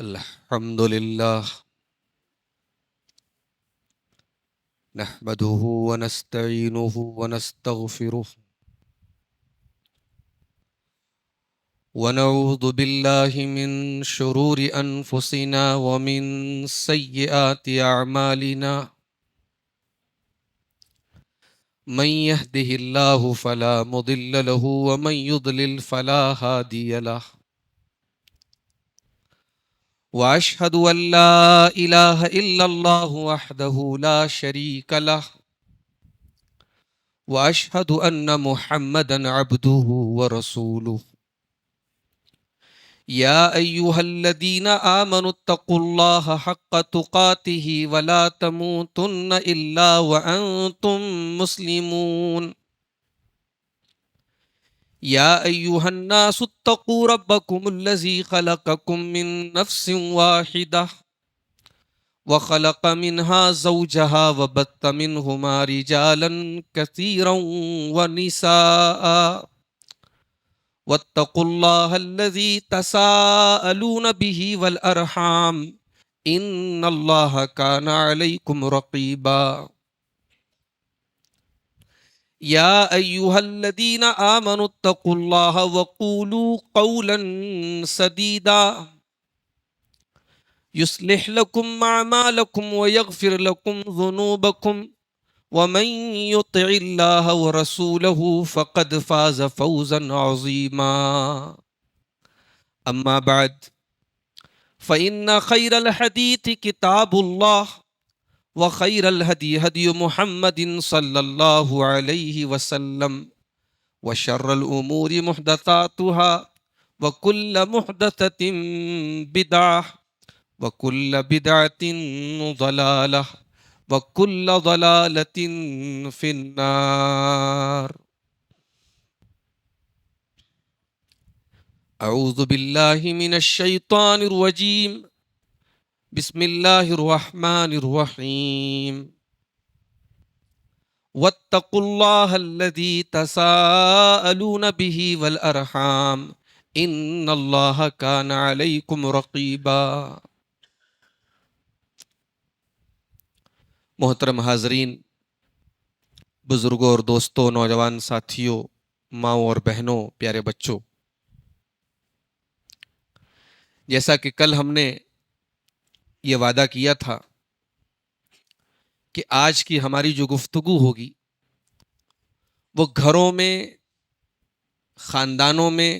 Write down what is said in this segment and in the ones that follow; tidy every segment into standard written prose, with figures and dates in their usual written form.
الحمد لله نحمده ونستعينه ونستغفره ونعوذ بالله من شرور أنفسنا ومن سيئات أعمالنا من يهده الله فلا مضل له ومن يضلل فلا هادي له وأشهد أن لا إله إلا الله وحده لا شريك له وأشهد أن محمدا عبده ورسوله يا أيها الذين آمنوا اتقوا الله حق تقاته ولا تموتن إلا وأنتم مسلمون يا أيها الناس اتقوا ربكم الذي خلقكم من نفس واحدة وخلق منها زوجها وبث منهما رجالا كثيرا ونساء واتقوا الله الذي تساءلون به والأرحام إن الله كان عليكم رقيبا يا أيها الذين آمنوا اتقوا الله وقولوا قولا سديدا يصلح لكم أعمالكم ويغفر لكم ذنوبكم ومن يطع الله ورسوله فقد فاز فوزا عظيما أما بعد فإن خير الحديث كتاب الله وخير الهدي هدي محمد صلى الله عليه وسلم وشر الأمور محدثاتها وكل محدثة بدعة وكل بدعة ضلالة وكل ضلالة في النار أعوذ بالله من الشيطان الرجيم بسم الله الرحمن الرحيم واتقوا الله الذي تساءلون به والأرحام إن الله كان عليكم رقيبا محترم حاضرین، بزرگوں اور دوستوں، نوجوان ساتھیوں، ماؤں اور بہنوں، پیارے بچوں، جیسا کہ کل ہم نے یہ وعدہ کیا تھا کہ آج کی ہماری جو گفتگو ہوگی وہ گھروں میں، خاندانوں میں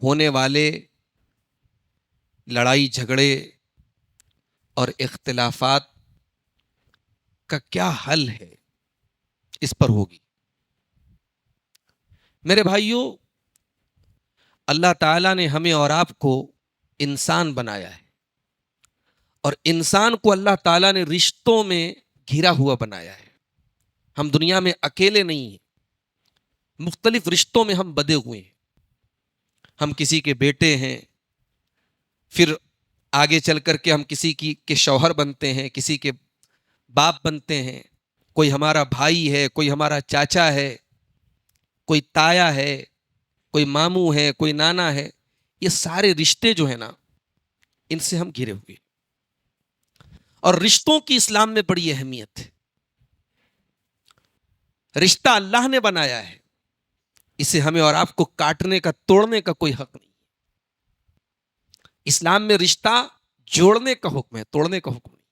ہونے والے لڑائی جھگڑے اور اختلافات کا کیا حل ہے اس پر ہوگی۔ میرے بھائیوں، اللہ تعالیٰ نے ہمیں اور آپ کو انسان بنایا ہے، اور انسان کو اللہ تعالیٰ نے رشتوں میں گھرا ہوا بنایا ہے۔ ہم دنیا میں اکیلے نہیں ہیں، مختلف رشتوں میں ہم بدے ہوئے ہیں۔ ہم کسی کے بیٹے ہیں، پھر آگے چل کر کے ہم کسی کے شوہر بنتے ہیں، کسی کے باپ بنتے ہیں، کوئی ہمارا بھائی ہے، کوئی ہمارا چاچا ہے، کوئی تایا ہے، کوئی ماموں ہے، کوئی نانا ہے۔ یہ سارے رشتے جو ہیں نا، ان سے ہم گھرے ہوئے، اور رشتوں کی اسلام میں بڑی اہمیت ہے۔ رشتہ اللہ نے بنایا ہے، اسے ہمیں اور آپ کو کاٹنے کا، توڑنے کا کوئی حق نہیں۔ اسلام میں رشتہ جوڑنے کا حکم ہے، توڑنے کا حکم نہیں۔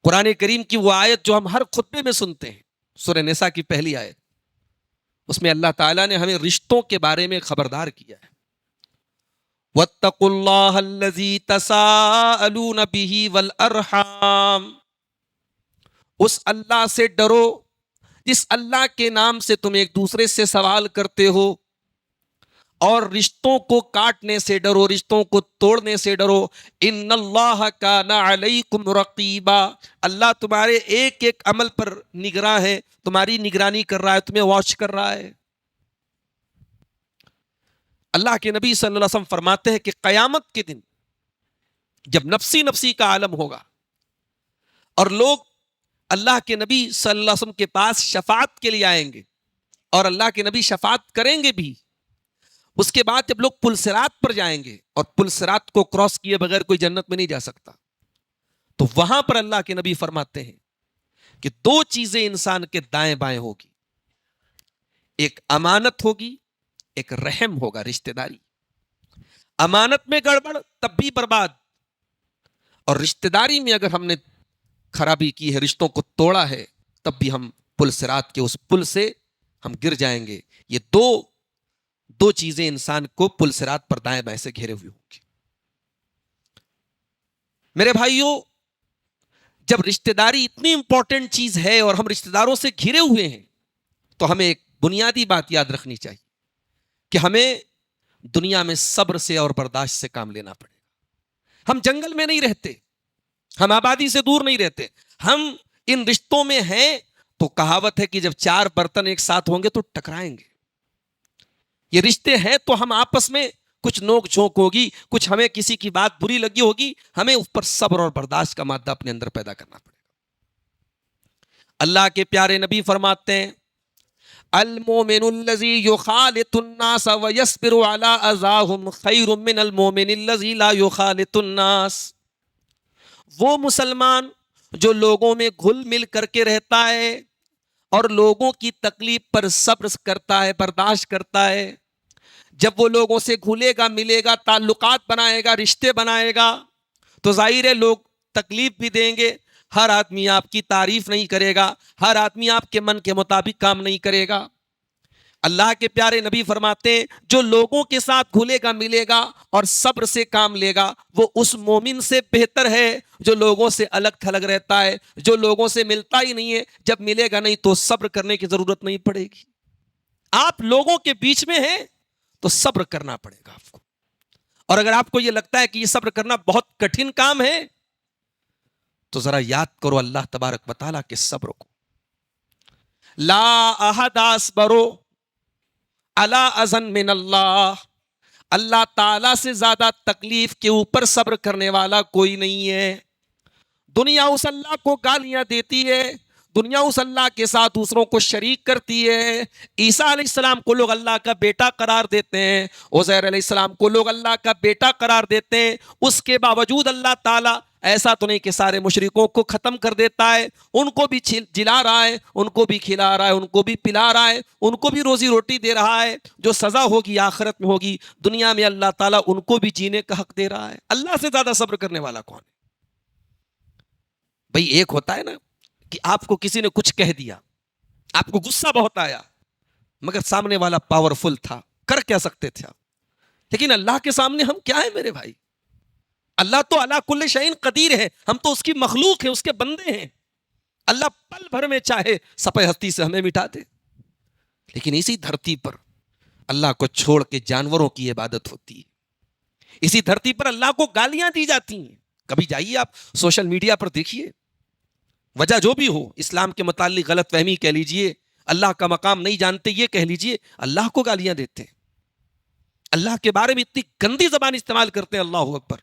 قرآن کریم کی وہ آیت جو ہم ہر خطبے میں سنتے ہیں، سورہ نساء کی پہلی آیت، اس میں اللہ تعالیٰ نے ہمیں رشتوں کے بارے میں خبردار کیا ہے۔ وَاتَّقُوا اللَّهَ الَّذِي تَسَاءَلُونَ بِهِ وَالْأَرْحَامَ، اس اللہ سے ڈرو جس اللہ کے نام سے تم ایک دوسرے سے سوال کرتے ہو، اور رشتوں کو کاٹنے سے ڈرو، رشتوں کو توڑنے سے ڈرو۔ ان اللہ کان علیکم رقیبا، اللہ تمہارے ایک ایک عمل پر نگراں ہے، تمہاری نگرانی کر رہا ہے، تمہیں واچ کر رہا ہے۔ اللہ کے نبی صلی اللہ علیہ وسلم فرماتے ہیں کہ قیامت کے دن جب نفسی نفسی کا عالم ہوگا اور لوگ اللہ کے نبی صلی اللہ علیہ وسلم کے پاس شفاعت کے لیے آئیں گے، اور اللہ کے نبی شفاعت کریں گے بھی، اس کے بعد جب لوگ پل صراط پر جائیں گے اور پل صراط کو کراس کیے بغیر کوئی جنت میں نہیں جا سکتا، تو وہاں پر اللہ کے نبی فرماتے ہیں کہ دو چیزیں انسان کے دائیں بائیں ہوگی، ایک امانت ہوگی، ایک رحم ہوگا، رشتہ داری۔ امانت میں گڑبڑ تب بھی برباد، اور رشتہ داری میں اگر ہم نے خرابی کی ہے، رشتوں کو توڑا ہے، تب بھی ہم پل صراط کے اس پل سے ہم گر جائیں گے۔ یہ دو چیزیں انسان کو پل صراط پر دائیں بائیں سے گھیرے ہوئے ہوں گی۔ میرے بھائیوں، جب رشتہ داری اتنی امپورٹنٹ چیز ہے اور ہم رشتہ داروں سے گھرے ہوئے ہیں، تو ہمیں ایک بنیادی بات یاد رکھنی چاہیے کہ ہمیں دنیا میں صبر سے اور برداشت سے کام لینا پڑے گا۔ ہم جنگل میں نہیں رہتے، ہم آبادی سے دور نہیں رہتے، ہم ان رشتوں میں ہیں۔ تو کہاوت ہے کہ جب چار برتن ایک ساتھ ہوں گے تو ٹکرائیں گے۔ یہ رشتے ہیں تو ہم آپس میں کچھ نوک جھونک ہوگی، کچھ ہمیں کسی کی بات بری لگی ہوگی، ہمیں اس پر صبر اور برداشت کا مادہ اپنے اندر پیدا کرنا پڑے گا۔ اللہ کے پیارے نبی فرماتے ہیں المومن الذی یخالط الناس ویصبر علی اذاہم خیر من المومن الذی لا یخالط الناس۔ وہ مسلمان جو لوگوں میں گھل مل کر کے رہتا ہے اور لوگوں کی تکلیف پر صبر کرتا ہے، برداشت کرتا ہے، جب وہ لوگوں سے گھلے گا، ملے گا، تعلقات بنائے گا، رشتے بنائے گا، تو ظاہر ہے لوگ تکلیف بھی دیں گے۔ ہر آدمی آپ کی تعریف نہیں کرے گا، ہر آدمی آپ کے من کے مطابق کام نہیں کرے گا۔ اللہ کے پیارے نبی فرماتے ہیں جو لوگوں کے ساتھ گھلے گا، ملے گا اور صبر سے کام لے گا، وہ اس مومن سے بہتر ہے جو لوگوں سے الگ تھلگ رہتا ہے، جو لوگوں سے ملتا ہی نہیں ہے۔ جب ملے گا نہیں تو صبر کرنے کی ضرورت نہیں پڑے گی۔ آپ لوگوں کے بیچ میں ہیں تو صبر کرنا پڑے گا آپ کو، اور اگر آپ کو یہ لگتا ہے کہ یہ صبر کرنا بہت کٹھن کام ہے، تو ذرا یاد کرو اللہ تبارک و تعالیٰ کے صبر کو۔ لا احد اصبر علی اذن من اللہ، اللہ تعالیٰ سے زیادہ تکلیف کے اوپر صبر کرنے والا کوئی نہیں ہے۔ دنیا اس اللہ کو گالیاں دیتی ہے، دنیا اس اللہ کے ساتھ دوسروں کو شریک کرتی ہے۔ عیسیٰ علیہ السلام کو لوگ اللہ کا بیٹا قرار دیتے ہیں، عزیر علیہ السلام کو لوگ اللہ کا بیٹا قرار دیتے ہیں۔ اس کے باوجود اللہ تعالیٰ ایسا تو نہیں کہ سارے مشرکوں کو ختم کر دیتا ہے، ان کو بھی جلا رہا ہے، ان کو بھی کھلا رہا ہے، ان کو بھی پلا رہا ہے، ان کو بھی روزی روٹی دے رہا ہے۔ جو سزا ہوگی آخرت میں ہوگی، دنیا میں اللہ تعالیٰ ان کو بھی جینے کا حق دے رہا ہے۔ اللہ سے زیادہ صبر کرنے والا کون ہے؟ بھئی ایک ہوتا ہے نا کہ آپ کو کسی نے کچھ کہہ دیا، آپ کو غصہ بہت آیا، مگر سامنے والا پاورفل تھا، کر کیا سکتے تھے آپ؟ لیکن اللہ کے سامنے ہم کیا ہیں میرے بھائی؟ اللہ تو علی کل شیء قدیر ہے، ہم تو اس کی مخلوق ہیں، اس کے بندے ہیں۔ اللہ پل بھر میں چاہے سپہ ہستی سے ہمیں مٹا دے، لیکن اسی دھرتی پر اللہ کو چھوڑ کے جانوروں کی عبادت ہوتی ہے، اسی دھرتی پر اللہ کو گالیاں دی جاتی ہیں۔ کبھی جائیے آپ سوشل میڈیا پر دیکھیے، وجہ جو بھی ہو، اسلام کے متعلق غلط فہمی کہہ لیجئے، اللہ کا مقام نہیں جانتے یہ کہہ لیجئے، اللہ کو گالیاں دیتے ہیں، اللہ کے بارے میں اتنی گندی زبان استعمال کرتے ہیں، اللہ اکبر،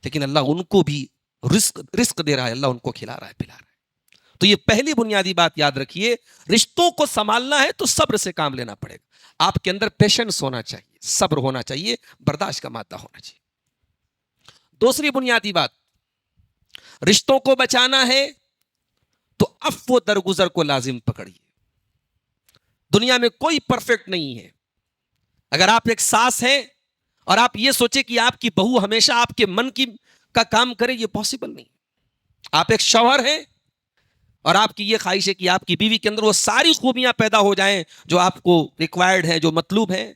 لیکن اللہ ان کو بھی رزق دے رہا ہے، اللہ ان کو کھلا رہا ہے، پلا رہا ہے۔ تو یہ پہلی بنیادی بات یاد رکھیے، رشتوں کو سنبھالنا ہے تو صبر سے کام لینا پڑے گا۔ آپ کے اندر پیشنس ہونا چاہیے، صبر ہونا چاہیے، برداشت کا مادہ ہونا چاہیے۔ دوسری بنیادی بات، رشتوں کو بچانا ہے تو عفو درگزر کو لازم پکڑیے۔ دنیا میں کوئی پرفیکٹ نہیں ہے۔ اگر آپ ایک ساس ہیں اور آپ یہ سوچیں کہ آپ کی بہو ہمیشہ آپ کے من کا کام کرے، یہ پاسبل نہیں۔ آپ ایک شوہر ہیں اور آپ کی یہ خواہش ہے کہ آپ کی بیوی کے اندر وہ ساری خوبیاں پیدا ہو جائیں جو آپ کو ریکوائرڈ ہیں، جو مطلوب ہیں،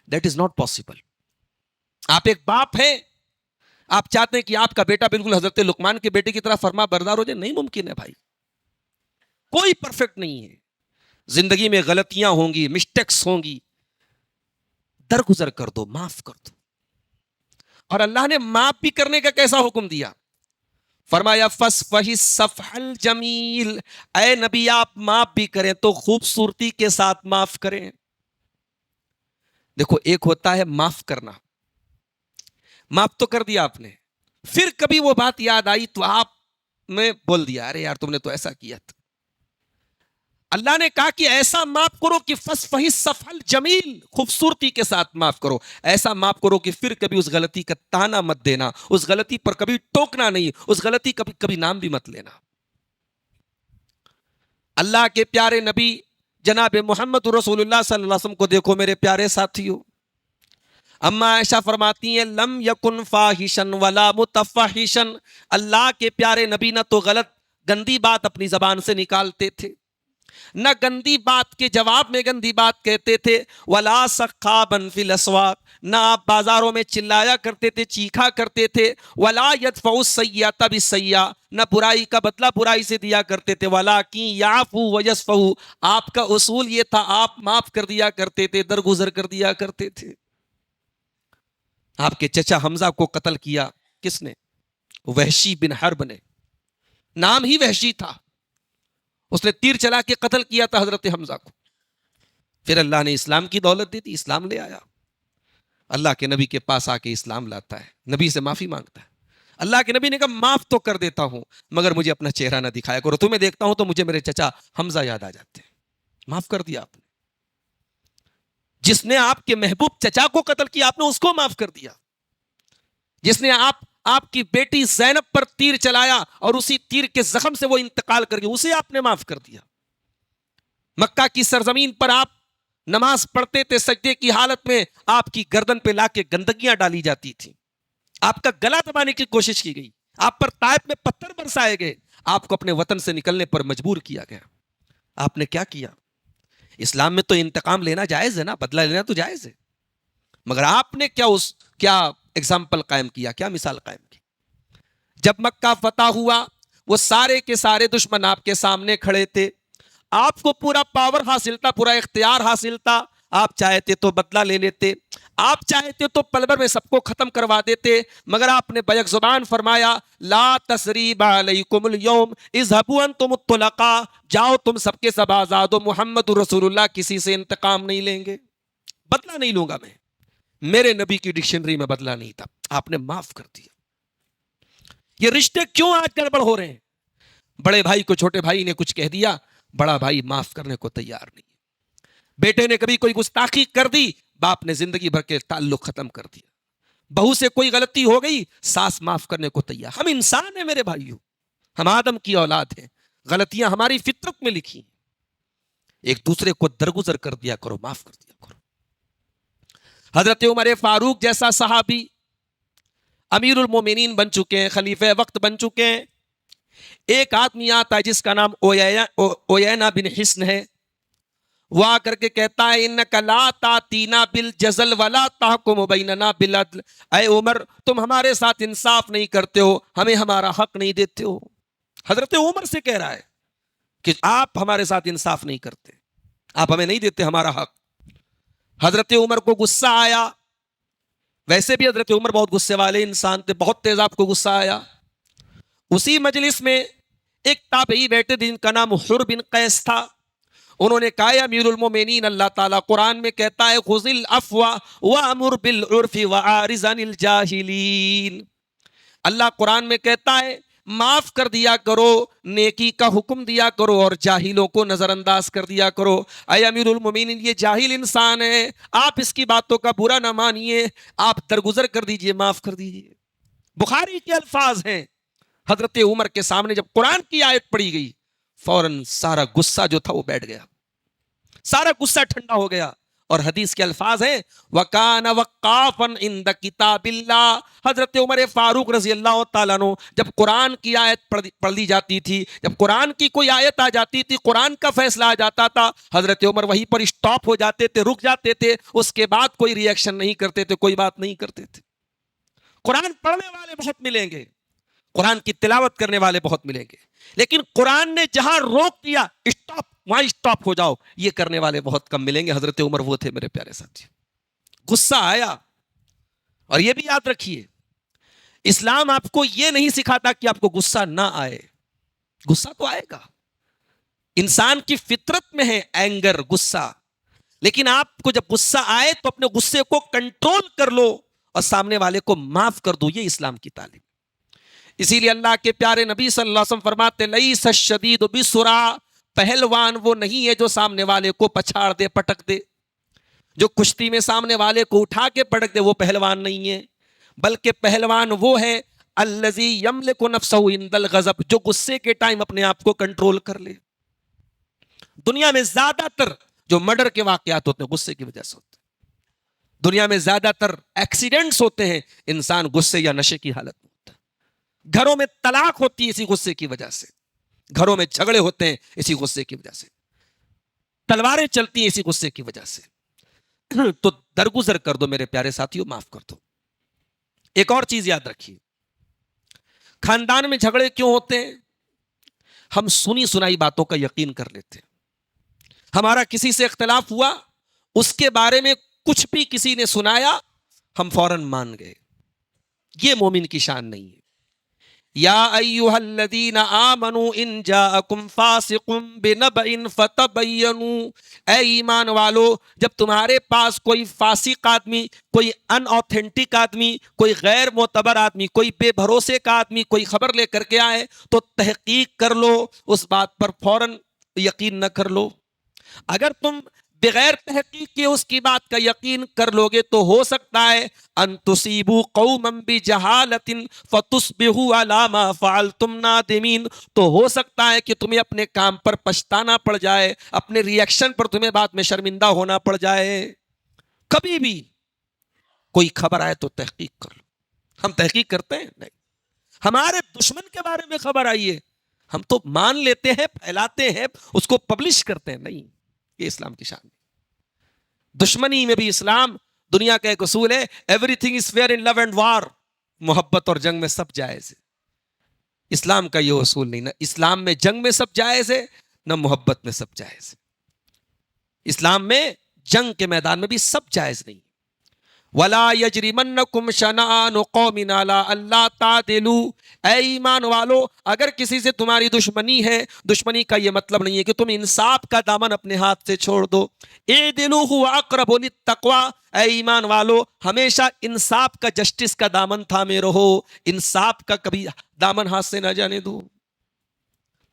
دیٹ از ناٹ پاسبل۔ آپ ایک باپ ہیں، آپ چاہتے ہیں کہ آپ کا بیٹا بالکل حضرت لقمان کے بیٹے کی طرح فرما بردار ہو جائے، نہیں ممکن ہے بھائی، کوئی پرفیکٹ نہیں ہے۔ زندگی میں غلطیاں ہوں گی، مسٹیکس ہوں گی، درگزر کر دو، معاف کر دو۔ اور اللہ نے معاف بھی کرنے کا کیسا حکم دیا، فرمایا فَاصْفَحِ الصَّفْحَ الْجَمِيلَ، اے نبی آپ معاف بھی کریں تو خوبصورتی کے ساتھ معاف کریں۔ دیکھو ایک ہوتا ہے معاف کرنا، معاف تو کر دیا آپ نے، پھر کبھی وہ بات یاد آئی تو آپ نے بول دیا ارے یار تم نے تو ایسا کیا تھا۔ اللہ نے کہا کہ ایسا معاف کرو کہ فصفحی صفح الجمیل، خوبصورتی کے ساتھ معاف کرو. ایسا معاف کرو کہ پھر کبھی اس غلطی کا تانا مت دینا، اس غلطی پر کبھی ٹوکنا نہیں، اس غلطی کا کبھی نام بھی مت لینا. اللہ کے پیارے نبی جناب محمد رسول اللہ صلی اللہ علیہ وسلم کو دیکھو میرے پیارے ساتھیو. اما عائشہ فرماتی ہیں لم یکن فاحشن ولا متفحشن، اللہ کے پیارے نبی نہ تو غلط گندی بات اپنی زبان سے نکالتے تھے، نہ گندی بات کے جواب میں گندی بات کہتے تھے، ولا سخابا فی الاسواق، نہ آپ بازاروں میں چلایا کرتے تھے، چیخا کرتے تھے، ولا یدفع السیئۃ بالسیئۃ، نہ برائی کا بدلہ برائی سے دیا کرتے تھے، ولکن یعفو ویصفح، آپ کا اصول یہ تھا آپ معاف کر دیا کرتے تھے، درگزر کر دیا کرتے تھے. آپ کے چچا حمزہ کو قتل کیا کس نے؟ وحشی بن حرب نے، نام ہی وحشی تھا، اس نے تیر چلا کے قتل کیا تھا حضرت حمزہ کو. پھر اللہ نے اسلام کی دولت دی تھی، اسلام لے آیا. اللہ کے نبی کے پاس آ کے اسلام لاتا ہے، نبی سے معافی مانگتا ہے. اللہ کے نبی نے کہا معاف تو کر دیتا ہوں مگر مجھے اپنا چہرہ نہ دکھایا کرو، تمہیں دیکھتا ہوں تو مجھے میرے چچا حمزہ یاد آ جاتے ہیں. معاف کر دیا آپ نے. جس نے آپ کے محبوب چچا کو قتل کیا آپ نے اس کو معاف کر دیا. جس نے آپ کی بیٹی زینب پر تیر چلایا اور اسی تیر کے زخم سے وہ انتقال کر گئی، اسے آپ نے معاف کر دیا. مکہ کی سرزمین پر آپ نماز پڑھتے تھے، سجدے کی حالت میں آپ کی گردن پہ لا کے گندگیاں ڈالی جاتی تھی، آپ کا گلا دبانے کی کوشش کی گئی، آپ پر طائف میں پتھر برسائے گئے، آپ کو اپنے وطن سے نکلنے پر مجبور کیا گیا. آپ نے کیا کیا؟ اسلام میں تو انتقام لینا جائز ہے نا، بدلہ لینا تو جائز ہے، مگر آپ نے کیا ایگزامپل قائم کیا، کیا مثال قائم کی؟ جب مکہ فتح ہوا وہ سارے کے سارے دشمن آپ کے سامنے کھڑے تھے، آپ کو پورا پاور حاصل تھا، پورا اختیار حاصل تھا. آپ چاہتے تو بدلہ لے لیتے، آپ چاہتے تو پل بھر میں سب کو ختم کروا دیتے، مگر آپ نے بیک زبان فرمایا لا تثریب علیکم اليوم اذهبوا انتم الطلقاء، جاؤ تم سب کے سب آزاد ہو، محمد رسول اللہ کسی سے انتقام نہیں لیں گے، بدلہ نہیں لوں گا میں. میرے نبی کی ڈکشنری میں بدلہ نہیں تھا، آپ نے معاف کر دیا. یہ رشتے کیوں آج گڑبڑ ہو رہے ہیں؟ بڑے بھائی کو چھوٹے بھائی نے کچھ کہہ دیا، بڑا بھائی معاف کرنے کو تیار نہیں. بیٹے نے کبھی کوئی گستاخی کر دی، باپ نے زندگی بھر کے تعلق ختم کر دیا. بہو سے کوئی غلطی ہو گئی، ساس معاف کرنے کو تیار. ہم انسان ہیں میرے بھائیوں، ہم آدم کی اولاد ہیں، غلطیاں ہماری فطرت میں لکھی ہیں. ایک دوسرے کو درگزر کر دیا کرو، معاف کر دیا کرو. حضرت عمر فاروق جیسا صحابی امیر المومنین بن چکے ہیں، خلیفہ وقت بن چکے ہیں. ایک آدمی آتا ہے جس کا نام اوینا بن حسن ہے، وہ آ کر کے کہتا ہے انک لا تاتینا بالجزل ولا تحکم بیننا بالعدل، اے عمر تم ہمارے ساتھ انصاف نہیں کرتے ہو، ہمیں ہمارا حق نہیں دیتے ہو. حضرت عمر سے کہہ رہا ہے کہ آپ ہمارے ساتھ انصاف نہیں کرتے، آپ ہمیں نہیں دیتے ہمارا حق. حضرت عمر کو غصہ آیا، ویسے بھی حضرت عمر بہت غصے والے انسان تھے، بہت تیز آپ کو غصہ آیا. اسی مجلس میں ایک تابعی بیٹھے جن کا نام حر بن قیس تھا. انہوں نے کہا امیر المومنین اللہ تعالیٰ قرآن میں کہتا ہے خذ العفو وامر بالعرف واعرض عن الجاہلین. اللہ قرآن میں کہتا ہے معاف کر دیا کرو، نیکی کا حکم دیا کرو اور جاہلوں کو نظر انداز کر دیا کرو. اے امیر المومنین یہ جاہل انسان ہے، آپ اس کی باتوں کا برا نہ مانیے، آپ درگزر کر دیجئے، معاف کر دیجئے. بخاری کے الفاظ ہیں. حضرت عمر کے سامنے جب قرآن کی آیت پڑھی گئی فوراً سارا غصہ جو تھا وہ بیٹھ گیا، سارا غصہ ٹھنڈا ہو گیا. اور حدیث کے الفاظ ہیں وَكَانَ وَقَّافًا عِنْدَ كِتَابِ اللَّهِ. حضرت عمر فاروق رضی اللہ تعالیٰ عنہ جب قرآن کی آیت پڑھ لی جاتی تھی، جب قرآن کی کوئی آیت آ جاتی تھی، قرآن کا فیصلہ آ جاتا تھا، حضرت عمر وہیں پر اسٹاپ ہو جاتے تھے، رک جاتے تھے، اس کے بعد کوئی ری ایکشن نہیں کرتے تھے، کوئی بات نہیں کرتے تھے. قرآن پڑھنے والے بہت ملیں گے، قرآن کی تلاوت کرنے والے بہت ملیں گے، لیکن قرآن نے جہاں روک دیا اسٹاپ، وہاں اسٹاپ ہو جاؤ، یہ کرنے والے بہت کم ملیں گے. حضرت عمر وہ تھے میرے پیارے ساتھی. غصہ آیا. اور یہ بھی یاد رکھیے اسلام آپ کو یہ نہیں سکھاتا کہ آپ کو غصہ نہ آئے، غصہ تو آئے گا، انسان کی فطرت میں ہے اینگر، غصہ. لیکن آپ کو جب غصہ آئے تو اپنے غصے کو کنٹرول کر لو اور سامنے والے کو معاف کر دو. یہ اسلام کی تعلیم. اسی لیے اللہ کے پیارے نبی صلی اللہ علیہ وسلم فرماتے لیس الشدید بسرعہ، پہلوان وہ نہیں ہے جو سامنے والے کو پچھاڑ دے پٹک دے. جو کشتی میں سامنے والے کو اٹھا کے پٹک دے وہ پہلوان نہیں ہے, بلکہ پہلوان وہ ہے الذی یملک نفسہ عند الغضب, جو غصے کے ٹائم اپنے آپ کو کنٹرول کر لے. دنیا میں زیادہ تر جو مرڈر کے واقعات ہوتے ہیں غصے کی وجہ سے ہوتے ہیں. دنیا میں زیادہ تر ایکسیڈنٹس ہوتے ہیں انسان غصے یا نشے کی حالت میں ہوتا ہے. گھروں میں طلاق ہوتی ہے اسی غصے کی وجہ سے, گھروں میں جھگڑے ہوتے ہیں اسی غصے کی وجہ سے, تلواریں چلتی ہیں اسی غصے کی وجہ سے. تو درگزر کر دو میرے پیارے ساتھیوں, معاف کر دو. ایک اور چیز یاد رکھیے, خاندان میں جھگڑے کیوں ہوتے ہیں؟ ہم سنی سنائی باتوں کا یقین کر لیتے ہیں. ہمارا کسی سے اختلاف ہوا, اس کے بارے میں کچھ بھی کسی نے سنایا, ہم فوراً مان گئے. یہ مومن کی شان نہیں ہے. یا ایھا الذین آمنوا ان جاءکم فاسق بنبأ فتبینوا, اے ایمان والو جب تمہارے پاس کوئی فاسق آدمی, کوئی ان آتھینٹک آدمی, کوئی غیر معتبر آدمی, کوئی بے بھروسے کا آدمی کوئی خبر لے کر کے آئے تو تحقیق کر لو, اس بات پر فوراً یقین نہ کر لو. اگر تم بغیر تحقیق کے اس کی بات کا یقین کر لو گے تو ہو سکتا ہے ان تصیبوا قوما بجہالۃ فتصبحوا علی ما فعلتم نادمین, تو ہو سکتا ہے کہ تمہیں اپنے کام پر پچھتانا پڑ جائے, اپنے ری ایکشن پر تمہیں بعد میں شرمندہ ہونا پڑ جائے. کبھی بھی کوئی خبر آئے تو تحقیق کر لو. ہم تحقیق کرتے ہیں نہیں. ہمارے دشمن کے بارے میں خبر آئی ہے, ہم تو مان لیتے ہیں, پھیلاتے ہیں, اس کو پبلش کرتے ہیں. نہیں, یہ اسلام کی شان ہے. دشمنی میں بھی اسلام, دنیا کا ایک اصول ہے, everything is fair in love and war, محبت اور جنگ میں سب جائز ہے. اسلام کا یہ اصول نہیں, نہ اسلام میں جنگ میں سب جائز ہے, نہ محبت میں سب جائز ہے. اسلام میں جنگ کے میدان میں بھی سب جائز نہیں. وَلَا يَجْرِمَنَّكُمْ شَنَآنُ قَوْمٍ عَلَىٰ أَلَّا تَعْدِلُوا, اے ایمان والو اگر کسی سے تمہاری دشمنی ہے, دشمنی کا یہ مطلب نہیں ہے کہ تم انصاف کا دامن اپنے ہاتھ سے چھوڑ دو. اعدلوا هو اقرب للتقوى, اے ایمان والو ہمیشہ انصاف کا, جسٹس کا دامن تھامے رہو, انصاف کا کبھی دامن ہاتھ سے نہ جانے دو.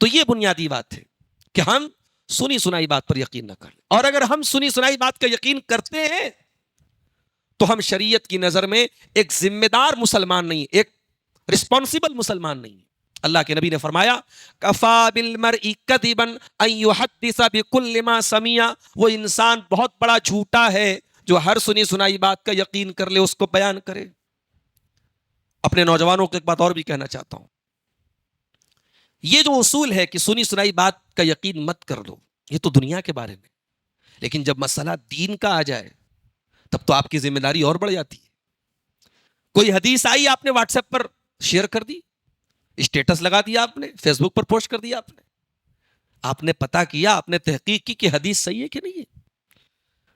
تو یہ بنیادی بات ہے کہ ہم سنی سنائی بات پر یقین نہ کریں. اور اگر ہم سنی سنائی بات کا یقین کرتے ہیں تو ہم شریعت کی نظر میں ایک ذمہ دار مسلمان نہیں, ایک رسپانسیبل مسلمان نہیں. اللہ کے نبی نے فرمایا کفا بالمرء کذبا ان یحدث بکل ما سمع, وہ انسان بہت بڑا جھوٹا ہے جو ہر سنی سنائی بات کا یقین کر لے, اس کو بیان کرے. اپنے نوجوانوں کو ایک بات اور بھی کہنا چاہتا ہوں, یہ جو اصول ہے کہ سنی سنائی بات کا یقین مت کر لو, یہ تو دنیا کے بارے میں, لیکن جب مسئلہ دین کا آ جائے تب تو آپ کی ذمہ داری اور بڑھ جاتی ہے. کوئی حدیث آئی, آپ نے واٹس ایپ پر شیئر کر دی, اسٹیٹس لگا دیا آپ نے, فیس بک پر پوسٹ کر دیا آپ نے پتا کیا, آپ نے تحقیق کی کہ حدیث صحیح ہے کہ نہیں ہے.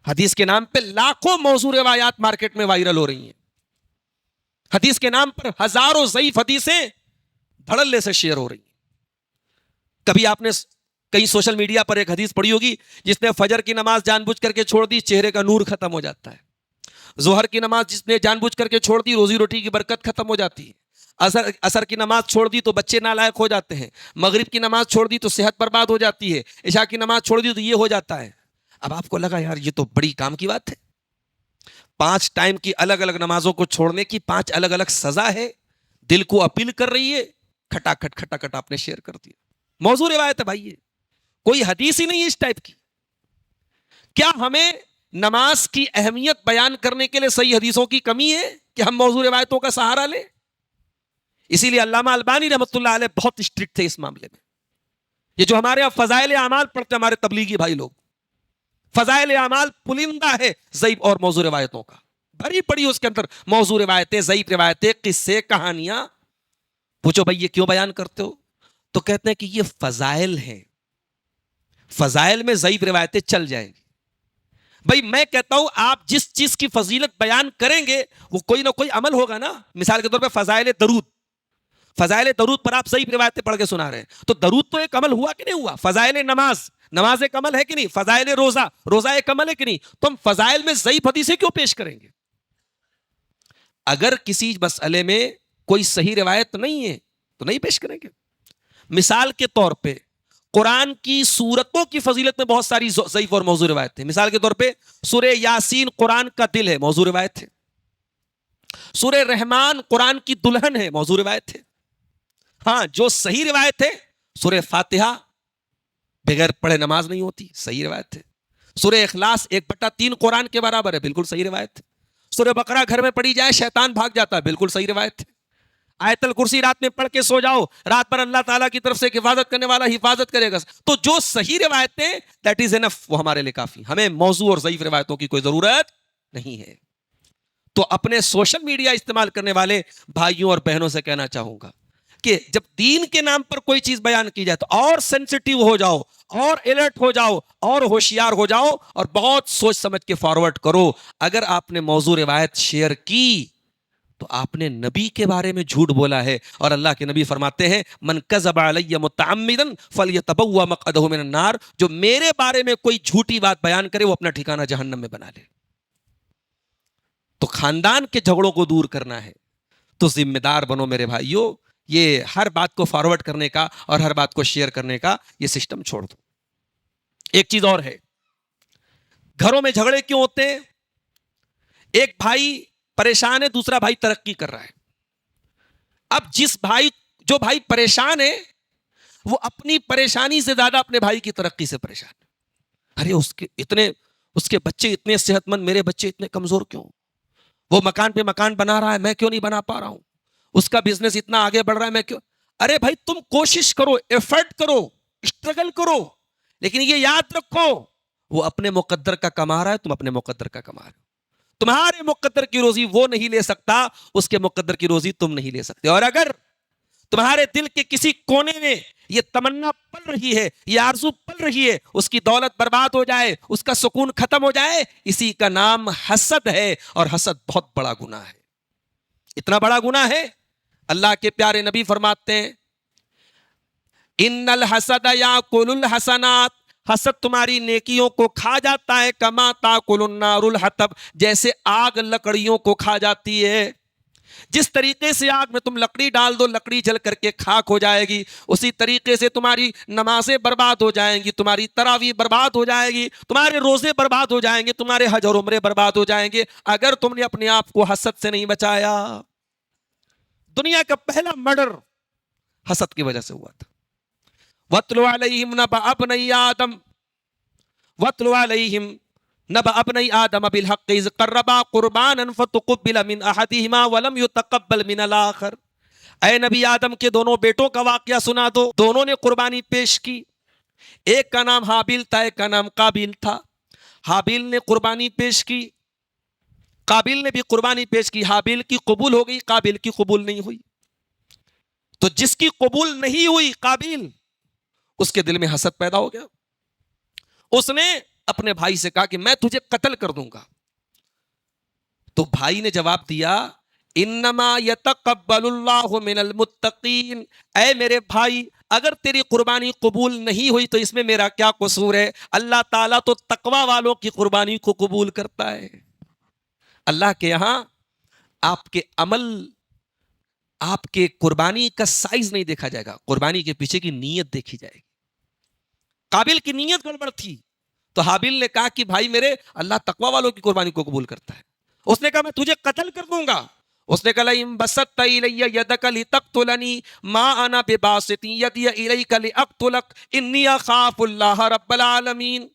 حدیث کے نام پہ لاکھوں موضوع روایات مارکیٹ میں وائرل ہو رہی ہیں. حدیث کے نام پر ہزاروں ضعیف حدیثیں دھڑلے سے شیئر ہو رہی ہیں. کبھی آپ نے کئی سوشل میڈیا پر ایک حدیث پڑھی ہوگی, جس نے فجر کی نماز جان بوجھ کر کے چھوڑ دی چہرے کا نور ختم ہو جاتا ہے. ظہر کی نماز جس نے جان بوجھ کر کے چھوڑ دی روزی روٹی کی برکت ختم ہو جاتی ہے. عصر کی نماز چھوڑ دی تو بچے نالائق ہو جاتے ہیں. مغرب کی نماز چھوڑ دی تو صحت برباد ہو جاتی ہے. عشاء کی نماز چھوڑ دی تو یہ ہو جاتا ہے. اب آپ کو لگا یار یہ تو بڑی کام کی بات ہے, 5 ٹائم کی الگ الگ نمازوں کو چھوڑنے کی 5 الگ الگ سزا ہے, دل کو اپیل کر رہی ہے, کھٹا آپ نے شیئر کر دیا. موضوع روایت ہے بھائی, یہ کوئی حدیث ہی نہیں ہے اس ٹائپ کی. کیا ہمیں نماز کی اہمیت بیان کرنے کے لیے صحیح حدیثوں کی کمی ہے کہ ہم موضوع روایتوں کا سہارا لیں؟ اسی لیے علامہ البانی رحمۃ اللہ علیہ بہت اسٹرکٹ تھے اس معاملے میں. یہ جو ہمارے یہاں فضائل اعمال پڑھتے ہمارے تبلیغی بھائی لوگ, فضائل اعمال پلندہ ہے ضعیف اور موضوع روایتوں کا, بھری پڑی اس کے اندر موضوع روایتیں, ضعیف روایتیں, قصے, کہانیاں. پوچھو بھائی یہ کیوں بیان کرتے ہو, تو کہتے ہیں کہ یہ فضائل ہیں, فضائل میں ضعیف روایتیں چل جائیں گی. بھائی میں کہتا ہوں آپ جس چیز کی فضیلت بیان کریں گے وہ کوئی نہ کوئی عمل ہوگا نا. مثال کے طور پہ فضائل درود پر آپ ضعیف روایتیں پڑھ کے سنا رہے ہیں, تو درود تو ایک عمل ہوا کہ نہیں ہوا. فضائل نماز ایک عمل ہے کہ نہیں. فضائل روزہ ایک عمل ہے کہ نہیں. تو ہم فضائل میں ضعیف حدیثیں کیوں پیش کریں گے؟ اگر کسی مسئلے میں کوئی صحیح روایت نہیں ہے تو نہیں پیش کریں گے. مثال کے طور پہ قرآن کی سورتوں کی فضیلت میں بہت ساری ضعیف اور موضوع روایت ہیں. مثال کے طور پہ سورہ یاسین قرآن کا دل ہے، موضوع روایت ہے. سورہ رحمان قرآن کی دلہن ہے، موضوع روایت ہے. ہاں جو صحیح روایت ہے سورہ فاتحہ بغیر پڑھے نماز نہیں ہوتی، صحیح روایت ہے. سورہ اخلاص 1/3 قرآن کے برابر ہے، بالکل صحیح روایت ہے. سورہ بقرہ گھر میں پڑھی جائے شیطان بھاگ جاتا ہے، بالکل صحیح روایت ہے. آیت الکرسی رات میں پڑھ کے سو جاؤ، رات پر اللہ تعالیٰ کی طرف سے حفاظت کرنے والا حفاظت کرے گا. تو جو صحیح روایتیں دیٹ از انف، وہ ہمارے لیے کافی. ہمیں موضوع اور ضعیف روایتوں کی کوئی ضرورت نہیں ہے. تو اپنے سوشل میڈیا استعمال کرنے والے بھائیوں اور بہنوں سے کہنا چاہوں گا کہ جب دین کے نام پر کوئی چیز بیان کی جائے تو اور سینسٹیو ہو جاؤ، اور الرٹ ہو جاؤ، اور ہوشیار ہو جاؤ، اور بہت سوچ سمجھ کے فارورڈ کرو. اگر آپ نے موضوع روایت شیئر کی تو آپ نے نبی کے بارے میں جھوٹ بولا ہے. اور اللہ کے نبی فرماتے ہیں من کذب علی متعمدا فلیتبوأ مقعدہ من النار، جو میرے بارے میں کوئی جھوٹی بات بیان کرے وہ اپنا ٹھکانہ جہنم میں بنا لے. تو خاندان کے جھگڑوں کو دور کرنا ہے تو ذمہ دار بنو میرے بھائیوں. یہ ہر بات کو فارورڈ کرنے کا اور ہر بات کو شیئر کرنے کا یہ سسٹم چھوڑ دو. ایک چیز اور ہے، گھروں میں جھگڑے کیوں ہوتے ہیں؟ ایک بھائی پریشان ہے، دوسرا بھائی ترقی کر رہا ہے. اب جو بھائی پریشان ہے وہ اپنی پریشانی سے زیادہ اپنے بھائی کی ترقی سے پریشان ہے. ارے اس کے بچے اتنے صحت مند، میرے بچے اتنے کمزور کیوں؟ وہ مکان پہ مکان بنا رہا ہے، میں کیوں نہیں بنا پا رہا ہوں؟ اس کا بزنس اتنا آگے بڑھ رہا ہے، میں کیوں؟ ارے بھائی تم کوشش کرو، ایفرٹ کرو، اسٹرگل کرو، لیکن یہ یاد رکھو وہ اپنے مقدر کا کما رہا ہے، تم اپنے مقدر کا کما رہے ہو. تمہارے مقدر کی روزی وہ نہیں لے سکتا، اس کے مقدر کی روزی تم نہیں لے سکتے. اور اگر تمہارے دل کے کسی کونے میں یہ تمنا پل رہی ہے، یہ آرزو پل رہی ہے اس کی دولت برباد ہو جائے، اس کا سکون ختم ہو جائے، اسی کا نام حسد ہے. اور حسد بہت بڑا گناہ ہے. اتنا بڑا گناہ ہے اللہ کے پیارے نبی فرماتے ہیں ان الحسد یاکل الحسنات، حسد تمہاری نیکیوں کو کھا جاتا ہے. کما تاکل النار الحطب، جیسے آگ لکڑیوں کو کھا جاتی ہے. جس طریقے سے آگ میں تم لکڑی ڈال دو، لکڑی جل کر کے خاک ہو جائے گی، اسی طریقے سے تمہاری نمازیں برباد ہو جائیں گی، تمہاری تراویح برباد ہو جائے گی، تمہارے روزے برباد ہو جائیں گے، تمہارے حج اور عمرے برباد ہو جائیں گے اگر تم نے اپنے آپ کو حسد سے نہیں بچایا. دنیا کا پہلا مرڈر حسد کی وجہ سے ہوا تھا. وَاتْلُ عَلَيْهِمْ نَبَأَ ابْنَيْ آدَمَ وَاتْلُ عَلَيْهِمْ نَبَأَ ابْنَيْ آدَمَ بِالْحَقِّ إِذْ قَرَّبَا قُرْبَانًا فَتُقُبِّلَ مِنْ أَحَدِهِمَا وَلَمْ يُتَقَبَّلْ مِنَ الْآخَرِ. اے نبی آدم کے دونوں بیٹوں کا واقعہ سنا دو. دونوں نے قربانی پیش کی، ایک کا نام حابیل تھا، ایک کا نام قابیل تھا. حابیل نے قربانی پیش کی، قابیل نے بھی قربانی پیش کی. حابیل کی قبول ہو گئی، قابیل کی قبول نہیں ہوئی. تو جس کی قبول نہیں ہوئی قابیل، اس کے دل میں حسد پیدا ہو گیا. اس نے اپنے بھائی سے کہا کہ میں تجھے قتل کر دوں گا. تو بھائی نے جواب دیا انما یتقبل اللہ من المتقین، اے میرے بھائی اگر تیری قربانی قبول نہیں ہوئی تو اس میں میرا کیا قصور ہے؟ اللہ تعالیٰ تو تقوی والوں کی قربانی کو قبول کرتا ہے. اللہ کے یہاں آپ کے عمل، آپ کے قربانی کا سائز نہیں دیکھا جائے گا، قربانی کے پیچھے کی نیت دیکھی جائے گی. قابل کی نیت گڑبڑ تھی تو حابیل نے کہا کہ بھائی میرے، اللہ تقوی والوں کی قربانی کو قبول کرتا ہے. اس نے کہا میں تجھے قتل کر دوں گا. اس نے کہا لئن بسطت الی یدک لتقتلنی ما انا بباسط یدی الیک لاقتلک انی اخاف اللہ رب العالمین.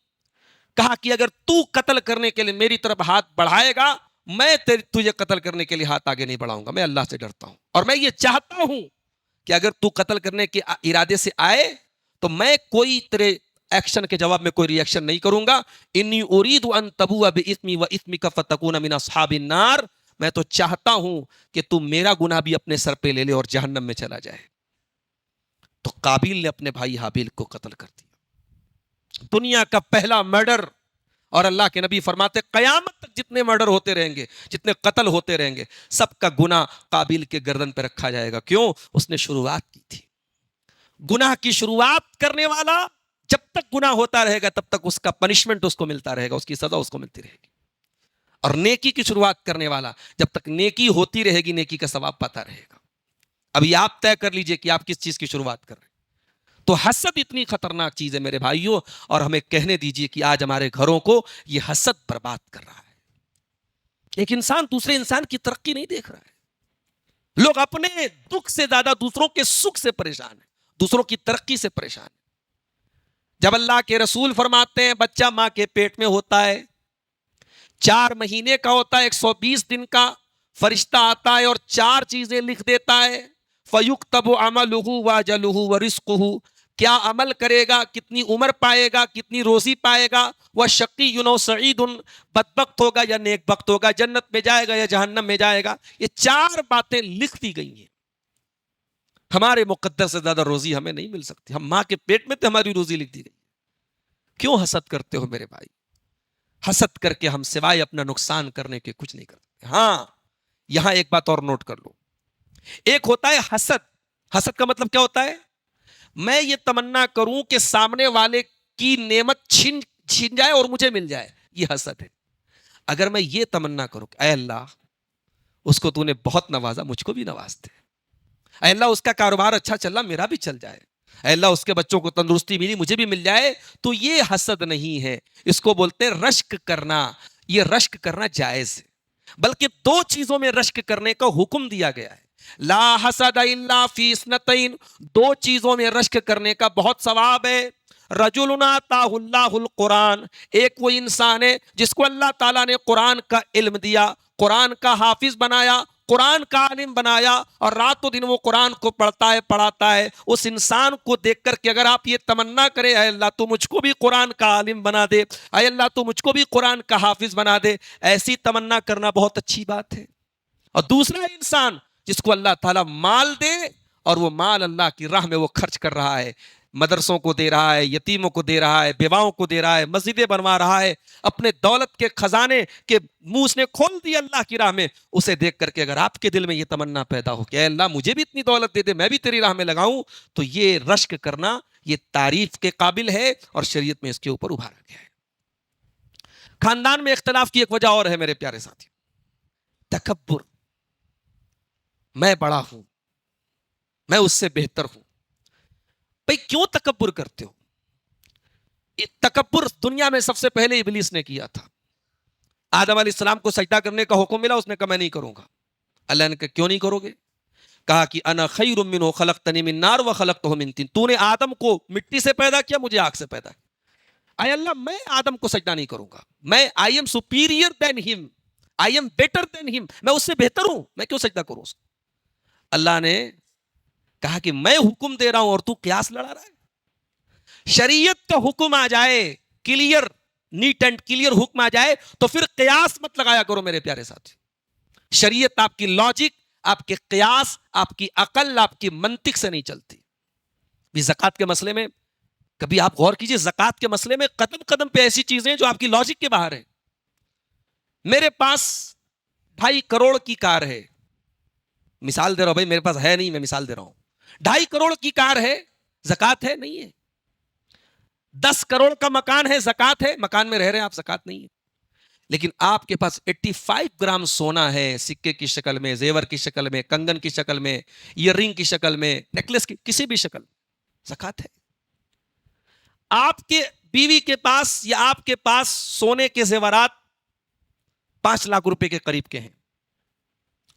کہا کہ اگر تو قتل کرنے کے لیے میری طرف ہاتھ بڑھائے گا میں تجھے قتل کرنے کے لیے ہاتھ آگے نہیں بڑھاؤں گا، میں اللہ سے ڈرتا ہوں اور میں یہ چاہتا ہوں کہ اگر تو قتل کرنے کے ارادے سے آئے تو میں کوئی تیرے ایکشن کے جواب میں کوئی ری ایکشن نہیں کروں گا. انی اريد ان تبوء باسمی واثمک فتکون من اصحاب النار، میں تو چاہتا ہوں کہ تو میرا گناہ بھی اپنے سر پہ لے لے اور جہنم میں چلا جائے. تو قابیل نے اپنے بھائی حابیل کو قتل کر دیا. دنیا کا پہلا مرڈر. اور اللہ کے نبی فرماتے قیامت تک جتنے مرڈر ہوتے رہیں گے، جتنے قتل ہوتے رہیں گے، سب کا گناہ قابیل کے گردن پہ رکھا جائے گا. کیوں؟ اس نے شروعات کی تھی. گناہ کی شروعات کرنے والا جب تک گناہ ہوتا رہے گا تب تک اس کا پنشمنٹ اس کو ملتا رہے گا، اس کی سزا اس کو ملتی رہے گی. اور نیکی کی شروعات کرنے والا جب تک نیکی ہوتی رہے گی نیکی کا ثواب پاتا رہے گا. ابھی آپ طے کر لیجئے کہ آپ کس چیز کی شروعات کر رہے ہیں. تو حسد اتنی خطرناک چیز ہے میرے بھائیوں، اور ہمیں کہنے دیجئے کہ آج ہمارے گھروں کو یہ حسد برباد کر رہا ہے۔ ایک انسان دوسرے انسان کی ترقی نہیں دیکھ رہا ہے، لوگ اپنے دکھ سے زیادہ دوسروں کے سکھ سے پریشان ہیں، دوسروں کی ترقی سے پریشان ہیں۔ جب اللہ کے رسول فرماتے ہیں بچہ ماں کے پیٹ میں ہوتا ہے، 4 مہینے کا ہوتا ہے، 120 دن کا، فرشتہ آتا ہے اور 4 چیزیں لکھ دیتا ہے، فَيُكْتَبُ عَمَلُهُ وَأَجَلُهُ وَرِزْقُهُ، کیا عمل کرے گا، کتنی عمر پائے گا، کتنی روزی پائے گا، وَشَقِيٌّ أَوْ سَعِيدٌ، بدبخت ہوگا یا نیک بخت ہوگا، جنت میں جائے گا یا جہنم میں جائے گا۔ یہ 4 باتیں لکھ دی گئی ہیں۔ ہمارے مقدر سے زیادہ روزی ہمیں نہیں مل سکتی، ہم ماں کے پیٹ میں تو ہماری روزی لکھ دی گئی۔ کیوں حسد کرتے ہو میرے بھائی؟ حسد کر کے ہم سوائے اپنا نقصان کرنے کے کچھ نہیں کرتے۔ ہاں، یہاں ایک بات اور نوٹ کر لو، ایک ہوتا ہے حسد۔ حسد کا مطلب کیا ہوتا ہے؟ میں یہ تمنا کروں کہ سامنے والے کی نعمت چھن جائے اور مجھے مل جائے، یہ حسد ہے۔ اگر میں یہ تمنا کروں کہ اے اللہ اس کو تو نے بہت نوازا، مجھ کو بھی نواز دے، اے اللہ اس کا کاروبار اچھا چل رہا، میرا بھی چل جائے، اے اللہ اس کے بچوں کو تندرستی ملی، مجھے بھی مل جائے، تو یہ حسد نہیں ہے، اس کو بولتے ہیں رشک کرنا۔ یہ رشک کرنا جائز ہے، بلکہ 2 چیزوں میں رشک کرنے کا حکم دیا گیا ہے۔ لا حسد الا فی اثنتین، 2 چیزوں میں رشک کرنے کا بہت ثواب ہے۔ رجل آتاہ اللہ القرآن، ایک وہ انسان ہے جس کو اللہ تعالیٰ نے قرآن کا علم دیا، قرآن کا حافظ بنایا، قرآن کا عالم بنایا، اور رات و دن وہ قرآن کو پڑھتا ہے پڑھاتا ہے۔ اس انسان کو دیکھ کر کے اگر آپ یہ تمنا کریں اے اللہ تو مجھ کو بھی قرآن کا عالم بنا دے، اے اللہ تو مجھ کو بھی قرآن کا حافظ بنا دے، ایسی تمنا کرنا بہت اچھی بات ہے۔ اور دوسرا انسان جس کو اللہ تعالیٰ مال دے اور وہ مال اللہ کی راہ میں وہ خرچ کر رہا ہے، مدرسوں کو دے رہا ہے، یتیموں کو دے رہا ہے، بیواؤں کو دے رہا ہے، مسجدیں بنوا رہا ہے، اپنے دولت کے خزانے کے منہ اس نے کھول دیا اللہ کی راہ میں، اسے دیکھ کر کے اگر آپ کے دل میں یہ تمنا پیدا ہو کہ اے اللہ مجھے بھی اتنی دولت دے دے، میں بھی تیری راہ میں لگاؤں، تو یہ رشک کرنا یہ تعریف کے قابل ہے اور شریعت میں اس کے اوپر ابھارا گیا ہے۔ خاندان میں اختلاف کی ایک وجہ اور ہے میرے پیارے ساتھی، تکبر۔ میں بڑا ہوں، میں اس سے بہتر ہوں۔ بھئی کیوں تکبر کرتے ہو؟ تکبر دنیا میں سب سے پہلے ابلیس نے کیا تھا۔ آدم علیہ السلام کو سجدہ کرنے کا حکم ملا، اس نے کہا میں نہیں کروں گا۔ اللہ نے کہا کیوں نہیں کرو گے؟ کہا کہ انا خیر منہ خلقتنی من نار وخلقتہ من طین، تو نے آدم کو مٹی سے پیدا کیا، مجھے آگ سے پیدا کیا۔ اے اللہ میں آدم کو سجدہ نہیں کروں گا، میں آئی ایم سپیریئر دین ہم، آئی ایم بیٹر دین ہم، میں اس سے بہتر ہوں، میں کیوں سجدہ کروں اس کو؟ اللہ نے کہا کہ میں حکم دے رہا ہوں اور تو قیاس لڑا رہا ہے۔ شریعت کا حکم آ جائے، کلیئر نیٹ اینڈ کلیئر حکم آ جائے تو پھر قیاس مت لگایا کرو میرے پیارے ساتھی۔ شریعت آپ کی لاجک، آپ کے قیاس، آپ کی عقل، آپ کی منطق سے نہیں چلتی۔ بھی زکوٰۃ کے مسئلے میں کبھی آپ غور کیجئے، زکوٰۃ کے مسئلے میں قدم قدم پہ ایسی چیزیں جو آپ کی لاجک کے باہر ہیں۔ میرے پاس 2.5 کروڑ کی کار ہے، مثال دے رہا ہوں بھائی، میرے پاس ہے نہیں، میں مثال دے رہا ہوں۔ 2.5 کروڑ کی کار ہے، زکوٰۃ ہے نہیں ہے؟ 10 کروڑ کا مکان ہے، زکوٰۃ ہے؟ مکان میں رہ رہے ہیں آپ، زکوٰۃ نہیں ہے۔ لیکن آپ کے پاس 85 گرام سونا ہے، سکے کی شکل میں، زیور کی شکل میں، کنگن کی شکل میں، ایئر رنگ کی شکل میں، نیکلس کی کسی بھی شکل، زکوٰۃ ہے۔ آپ کے بیوی کے پاس یا آپ کے پاس سونے کے زیورات 5 لاکھ روپے کے قریب کے ہیں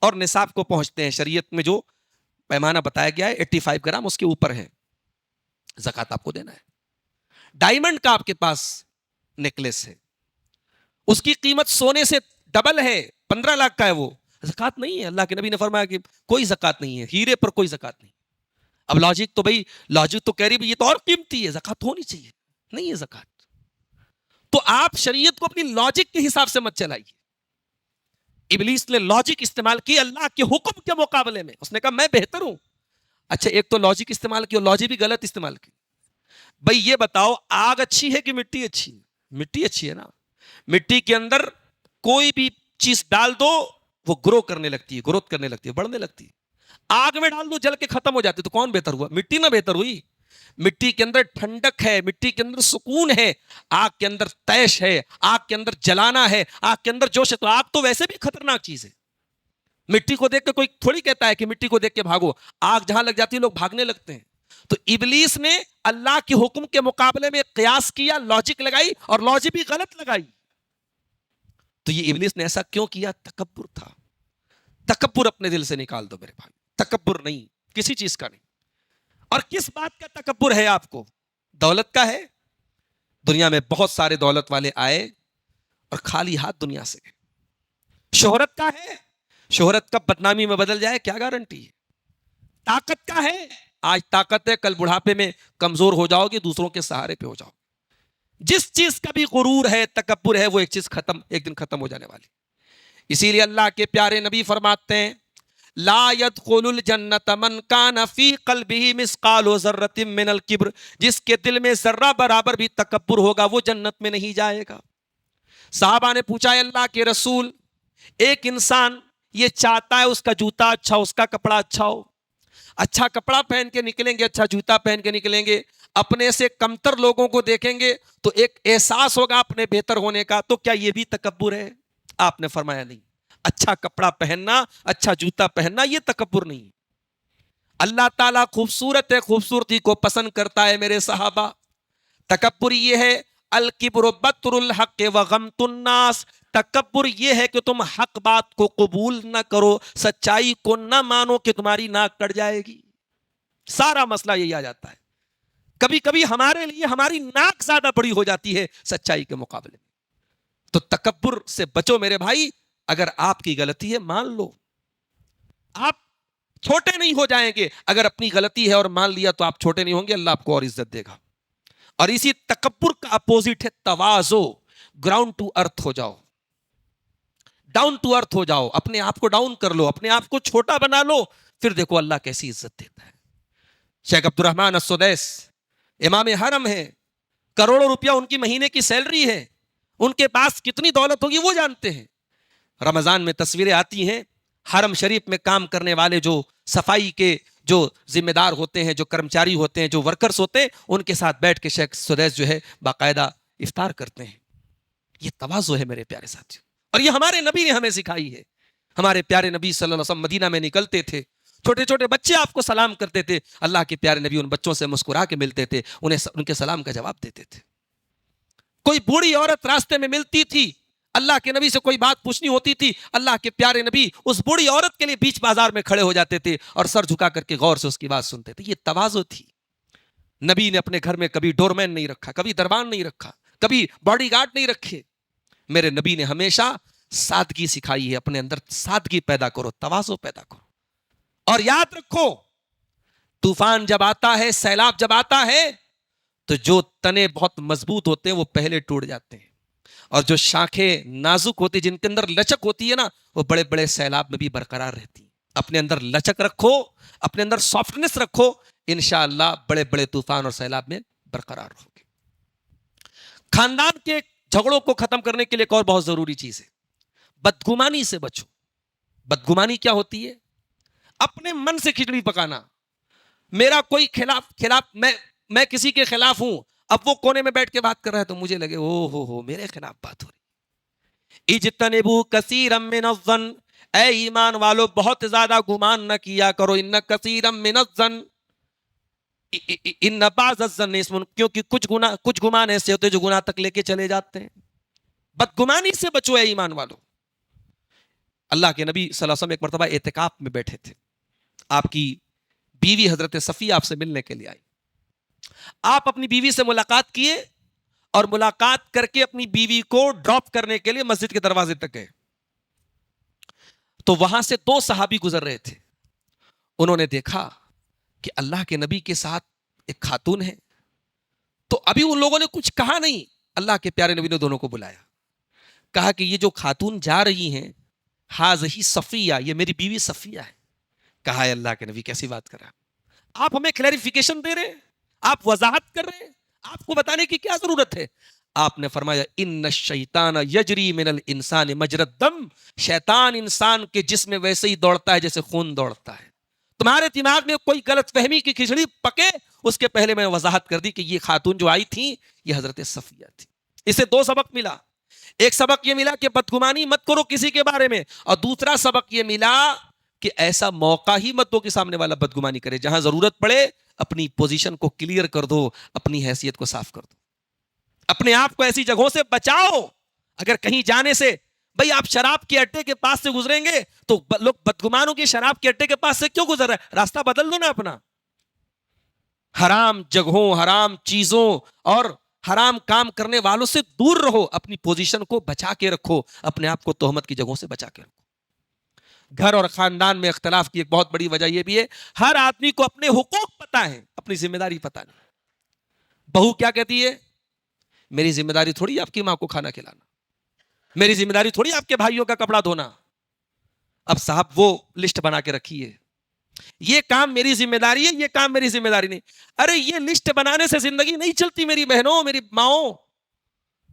اور نصاب کو پہنچتے ہیں، شریعت میں جو پیمانہ بتایا گیا ہے 85 گرام اس کے اوپر ہے، زکوٰۃ آپ کو دینا ہے۔ ڈائمنڈ کا آپ کے پاس نیکلس ہے، اس کی قیمت سونے سے ڈبل ہے، 15 لاکھ کا ہے، وہ زکوٰۃ نہیں ہے۔ اللہ کے نبی نے فرمایا کہ کوئی زکوٰۃ نہیں ہے، ہیرے پر کوئی زکوٰۃ نہیں۔ اب لاجک تو بھائی، لاجک تو کہہ رہی یہ تو اور قیمتی ہے، زکوٰۃ ہونی چاہیے، نہیں ہے زکوٰۃ۔ تو آپ شریعت کو اپنی لاجک کے حساب سے مت چلائیے۔ ابلیس نے لاجک استعمال کی اللہ کے حکم کے مقابلے میں، اس نے کہا میں بہتر ہوں۔ اچھا ایک تو لاجک استعمال کی اور لاجک بھی غلط استعمال کی۔ بھئی یہ بتاؤ آگ اچھی ہے کہ مٹی اچھی ہے؟ مٹی اچھی ہے نا۔ مٹی کے اندر کوئی بھی چیز ڈال دو وہ گرو کرنے لگتی ہے، گروتھ کرنے لگتی ہے، بڑھنے لگتی ہے۔ آگ میں ڈال دو جل کے ختم ہو جاتی، تو کون بہتر ہوا؟ مٹی نہ بہتر ہوئی۔ مٹی کے اندر ٹھنڈک ہے، مٹی کے اندر سکون ہے، آگ کے اندر تیش ہے، آگ کے اندر جلانا ہے، آگ کے اندر جوش ہے۔ تو آگ تو ویسے بھی خطرناک چیز ہے۔ مٹی کو دیکھ کے کوئی تھوڑی کہتا ہے کہ مٹی کو دیکھ کے بھاگو، آگ جہاں لگ جاتی ہے لوگ بھاگنے لگتے ہیں۔ تو ابلیس نے اللہ کے حکم کے مقابلے میں قیاس کیا، لاجک لگائی، اور لاجک بھی غلط لگائی. تو یہ ابلیس نے ایسا کیوں کیا؟ تکبر تھا. تکبر اپنے دل سے نکال دو میرے بھائی. تکبر نہیں، کسی چیز کا نہیں. اور کس بات کا تکبر ہے آپ کو؟ دولت کا ہے. دنیا میں بہت سارے دولت والے آئے اور خالی ہاتھ دنیا سے گئے. شہرت کا ہے. شہرت کب بدنامی میں بدل جائے کیا گارنٹی ہے؟ طاقت کا ہے. آج طاقت ہے، کل بڑھاپے میں کمزور ہو جاؤ گے، دوسروں کے سہارے پہ ہو جاؤ. جس چیز کا بھی غرور ہے، تکبر ہے، وہ ایک چیز ایک دن ختم ہو جانے والی. اسی لیے اللہ کے پیارے نبی فرماتے ہیں لا يدخل الجنت من کان فی قلبہ مثقال ذرۃ من الکبر. جس کے دل میں ذرہ برابر بھی تکبر ہوگا وہ جنت میں نہیں جائے گا. صحابہ نے پوچھا ہے اللہ کے رسول، ایک انسان یہ چاہتا ہے اس کا جوتا اچھا ہو، اس کا کپڑا اچھا ہو، اچھا کپڑا پہن کے نکلیں گے، اچھا جوتا پہن کے نکلیں گے، اپنے سے کمتر لوگوں کو دیکھیں گے تو ایک احساس ہوگا اپنے بہتر ہونے کا، تو کیا یہ بھی تکبر ہے؟ آپ نے فرمایا نہیں. اچھا کپڑا پہننا، اچھا جوتا پہننا یہ تکبر نہیں. اللہ تعالیٰ خوبصورت ہے، خوبصورتی کو پسند کرتا ہے میرے صحابہ. تکبر یہ ہے الکبر بطر الحق وغمط الناس. تکبر یہ ہے کہ تم حق بات کو قبول نہ کرو، سچائی کو نہ مانو کہ تمہاری ناک کٹ جائے گی. سارا مسئلہ یہی آ جاتا ہے. کبھی کبھی ہمارے لیے ہماری ناک زیادہ بڑی ہو جاتی ہے سچائی کے مقابلے میں. تو تکبر سے بچو میرے بھائی. اگر آپ کی غلطی ہے مان لو، آپ چھوٹے نہیں ہو جائیں گے. اگر اپنی غلطی ہے اور مان لیا تو آپ چھوٹے نہیں ہوں گے، اللہ آپ کو اور عزت دے گا. اور اسی تکبر کا اپوزٹ ہے تواضع. گراؤنڈ ٹو ارتھ ہو جاؤ، ڈاؤن ٹو ارتھ ہو جاؤ. اپنے آپ کو ڈاؤن کر لو، اپنے آپ کو چھوٹا بنا لو، پھر دیکھو اللہ کیسی عزت دیتا ہے. شیخ عبد الرحمن السدیس امام حرم ہے، کروڑوں روپیہ ان کی مہینے کی سیلری ہے. ان کے پاس کتنی دولت ہوگی وہ جانتے ہیں. رمضان میں تصویریں آتی ہیں، حرم شریف میں کام کرنے والے جو صفائی کے جو ذمہ دار ہوتے ہیں، جو کرمچاری ہوتے ہیں، جو ورکرز ہوتے ہیں، ان کے ساتھ بیٹھ کے شیخ سدیس جو ہے باقاعدہ افطار کرتے ہیں. یہ تواضع ہے میرے پیارے ساتھیوں، اور یہ ہمارے نبی نے ہمیں سکھائی ہے. ہمارے پیارے نبی صلی اللہ علیہ وسلم مدینہ میں نکلتے تھے، چھوٹے چھوٹے بچے آپ کو سلام کرتے تھے، اللہ کے پیارے نبی ان بچوں سے مسکرا کے ملتے تھے، انہیں ان کے سلام کا جواب دیتے تھے. کوئی بوڑھی عورت راستے میں ملتی تھی، اللہ کے نبی سے کوئی بات پوچھنی ہوتی تھی، اللہ کے پیارے نبی اس بوڑھی عورت کے لیے بیچ بازار میں کھڑے ہو جاتے تھے اور سر جھکا کر کے غور سے اس کی بات سنتے تھے. یہ تواضع تھی. نبی نے اپنے گھر میں کبھی ڈورمین نہیں رکھا، کبھی دربان نہیں رکھا، کبھی باڈی گارڈ نہیں رکھے. میرے نبی نے ہمیشہ سادگی سکھائی ہے. اپنے اندر سادگی پیدا کرو، تواضع پیدا کرو. اور یاد رکھو طوفان جب آتا ہے، سیلاب جب آتا ہے، تو جو تنے بہت مضبوط ہوتے ہیں وہ پہلے ٹوٹ جاتے ہیں، اور جو شاخیں نازک ہوتی، جن کے اندر لچک ہوتی ہے نا، وہ بڑے بڑے سیلاب میں بھی برقرار رہتی ہیں. اپنے اندر لچک رکھو، اپنے اندر سافٹنس رکھو، انشاءاللہ بڑے بڑے طوفان اور سیلاب میں برقرار رہو گے. خاندان کے جھگڑوں کو ختم کرنے کے لیے ایک اور بہت ضروری چیز ہے، بدگمانی سے بچو. بدگمانی کیا ہوتی ہے؟ اپنے من سے کھچڑی پکانا. میرا کوئی خلاف میں کسی کے خلاف ہوں، اب وہ کونے میں بیٹھ کے بات کر رہا ہے تو مجھے لگے او ہو میرے خلاف بات ہو رہی. اجتنبوا کثیرا من الظن. اے ایمان والو بہت زیادہ گمان نہ کیا کرو. ان کثیرا من الظن ان بعض الظن اسم. کیونکہ کچھ گمان ایسے ہوتے ہیں جو گناہ تک لے کے چلے جاتے ہیں. بدگمانی سے بچو اے ایمان والو. اللہ کے نبی صلی اللہ علیہ وسلم ایک مرتبہ اعتکاف میں بیٹھے تھے. آپ کی بیوی حضرت صفیہ آپ سے ملنے کے لیے آئی. آپ اپنی بیوی سے ملاقات کیے اور ملاقات کر کے اپنی بیوی کو ڈراپ کرنے کے لیے مسجد کے دروازے تک گئے. تو وہاں سے 2 صحابی گزر رہے تھے. انہوں نے دیکھا کہ اللہ کے نبی کے ساتھ ایک خاتون ہے. تو ابھی ان لوگوں نے کچھ کہا نہیں. اللہ کے پیارے نبی نے دونوں کو بلایا، کہا کہ یہ جو خاتون جا رہی ہیں ہاذہی صفیہ، یہ میری بیوی صفیہ ہے. کہا ہے اللہ کے نبی کیسی بات کر رہا ہے؟ آپ ہمیں کلیریفیکیشن دے رہے ہیں، آپ وضاحت کر رہے ہیں، آپ کو بتانے کی کیا ضرورت ہے؟ آپ نے فرمایا ان الشیطان یجری من الانسان مجری الدم. شیطان انسان کے جسم میں ویسے ہی دوڑتا ہے جیسے خون دوڑتا ہے. تمہارے دماغ میں کوئی غلط فہمی کی کھچڑی پکے اس کے پہلے میں وضاحت کر دی کہ یہ خاتون جو آئی تھی یہ حضرت صفیہ تھی. اسے 2 سبق ملا. ایک سبق یہ ملا کہ بدگمانی مت کرو کسی کے بارے میں، اور دوسرا سبق یہ ملا کہ ایسا موقع ہی مت دو کہ سامنے والا بدگمانی کرے. جہاں ضرورت پڑے اپنی پوزیشن کو کلیئر کر دو, اپنی حیثیت کو صاف کر دو, اپنے آپ کو ایسی جگہوں سے بچاؤ. اگر کہیں جانے سے, بھئی آپ شراب کے اڈے کے پاس سے گزریں گے تو لوگ بدگمانوں کی شراب کے اڈے کے پاس سے کیوں گزر رہا ہے؟ راستہ بدل دو نا اپنا. حرام جگہوں, حرام چیزوں اور حرام کام کرنے والوں سے دور رہو, اپنی پوزیشن کو بچا کے رکھو, اپنے آپ کو تہمت کی جگہوں سے بچا کے رکھو. گھر اور خاندان میں اختلاف کی ایک بہت بڑی وجہ یہ بھی ہے, ہر آدمی کو اپنے حقوق پتہ ہے, اپنی ذمہ داری پتہ نہیں. بہو کیا کہتی ہے؟ میری ذمہ داری تھوڑی آپ کی ماں کو کھانا کھلانا, میری ذمہ داری تھوڑی آپ کے بھائیوں کا کپڑا دھونا. اب صاحب وہ لسٹ بنا کے رکھی ہے, یہ کام میری ذمہ داری ہے, یہ کام میری ذمہ داری نہیں. ارے یہ لسٹ بنانے سے زندگی نہیں چلتی میری بہنوں, میری ماؤں.